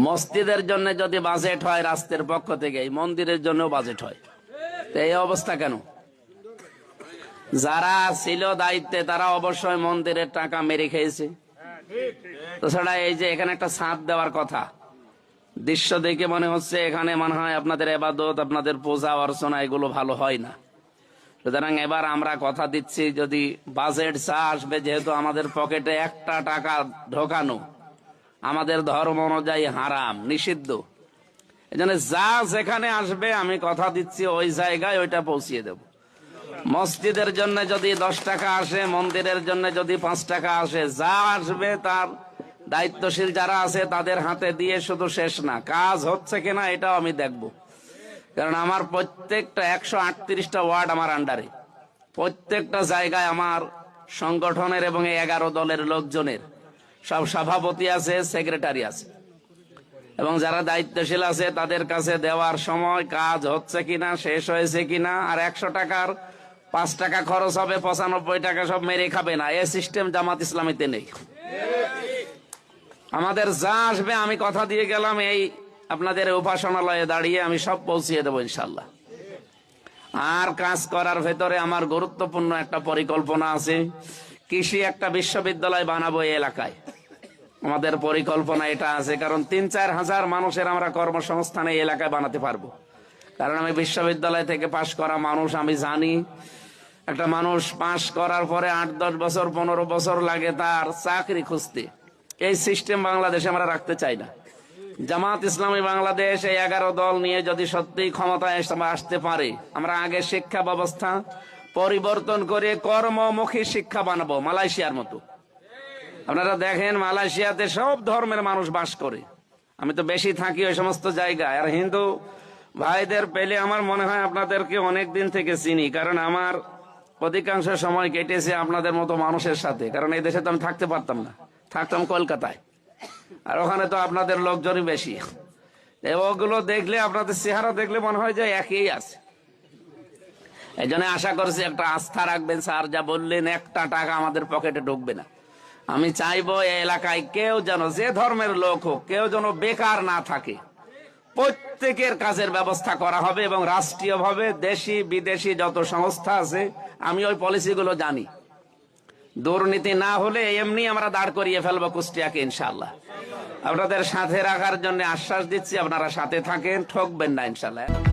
মসজিদের জন্য যদি বাজেট হয় রাষ্ট্রের পক্ষ থেকে, এই মন্দিরের জন্য বাজেট হয়। তো এই অবস্থা কেন? যারা ছিল দায়িত্বে তারা অবশ্যই মন্দিরের টাকা মেরে খেয়েছে। তাছাড়া এই যে এখানে একটা ছাদ দেওয়ার কথা, দৃশ্য দেখে মনে হচ্ছে এখানে মনে হয় আপনাদের ইবাদত, আপনাদের পূজা অর্চনা এগুলো ভালো হয় না। সুতরাং এবার আমরা কথা দিচ্ছি, যদি বাজেট যা আসবে, যেহেতু আমাদের পকেটে একটা টাকা ঢোকানো আমাদের ধর্ম অনুযায়ী হারাম, নিষিদ্ধ, এজন্য যা যেখানে আসবে আমি কথা দিচ্ছি ওই জায়গায় ওইটা পৌঁছিয়ে দেব। মসজিদের জন্য যদি 10 টাকা আসে, মন্দিরের জন্য যদি 5 টাকা আসে, যা আসবে তার দায়িত্বশীল যারা আছে তাদের হাতে দিয়ে শুধু শেষ না, কাজ হচ্ছে কিনা এটাও আমি দেখব। কারণ আমার প্রত্যেকটা 138টা ওয়ার্ড আমার আন্ডারে, প্রত্যেকটা জায়গায় আমার সংগঠনের এবং 11 দলের লোকজনের সব সভাপতি আছে, সেক্রেটারি আছে, এবং যারা দায়িত্বশীল আছে তাদের কাছে দেওয়ার সময় কাজ হচ্ছে কিনা, শেষ হয়েছে কিনা। আর 100 টাকার 5 টাকা খরচ হবে, 95 টাকা সব মেরে খাবে না, এ সিস্টেম জামাত ইসলামীতে নেই। আমাদের যা আসবে আমি কথা দিয়ে গেলাম, এই আপনাদের উপাসনালয়ে দাঁড়িয়ে আমি সব পৌঁছিয়ে দেবো ইনশাল্লাহ। আর কাজ করার ভেতরে আমার গুরুত্বপূর্ণ একটা পরিকল্পনা আছে, কৃষি একটা বিশ্ববিদ্যালয় বানাবো এই এলাকায়। আমাদের পরিকল্পনা এটা আছে, কারণ 3-4 হাজার মানুষের আমরা কর্মসংস্থান এই এলাকায় বানাতে পারবো। কারণ আমি বিশ্ববিদ্যালয় থেকে পাশ করা মানুষ, আমি জানি একটা মানুষ পাশ করার পরে 8-10 বছর 15 বছর লাগে তার চাকরি খুঁজতে। এই সিস্টেম বাংলাদেশে আমরা রাখতে চাই না। জামাত ইসলামী বাংলাদেশ এই 11 দল নিয়ে যদি সত্যি ক্ষমতায় আসতে পারে, আমরা আগে শিক্ষা ব্যবস্থা পরিবর্তন করে কর্মমুখী শিক্ষা বানাবো, মালয়েশিয়ার মতো। আপনারা দেখেন মালয়েশিয়াতে সব ধর্মের মানুষ বাস করে, আমি তো বেশি থাকি ওই সমস্ত জায়গায়। আর হিন্দু ভাইদের পেলে আমার মনে হয় আপনাদেরকে অনেক দিন থেকে চিনি, কারণ আমার অধিকাংশ সময় কেটেছে আপনাদের মতো মানুষের সাথে। কারণ এই দেশে তো আমি থাকতে পারতাম না, থাকতাম কলকাতায়, আর ওখানে তো আপনাদের লোকজনই বেশি। ওগুলো দেখলে, আপনাদের চেহারা দেখলে মনে হয় যে একই আছে। এই জন্য আশা করছি একটা আস্থা রাখবেন, স্যার যা বললেন, একটা টাকা আমাদের পকেটে ঢুকবে না। আমি চাইবো এই এলাকায় কেউ যেন, যে ধর্মের লোক হোক, কেউ যেন বেকার না থাকে। প্রত্যেকের কাজের ব্যবস্থা করা হবে, এবং রাষ্ট্রীয়ভাবে দেশি বিদেশি যত সংস্থা আছে আমি ওই পলিসিগুলো জানি। দুর্নীতি না হলে এমনি আমরা দাঁড় করিয়ে ফেলবো কুষ্টিয়াকে ইনশাআল্লাহ। আপনাদের সাথে রাখার জন্য আশ্বাস দিচ্ছি, আপনারা সাথে থাকেন, ঠকবেন না ইনশাআল্লাহ।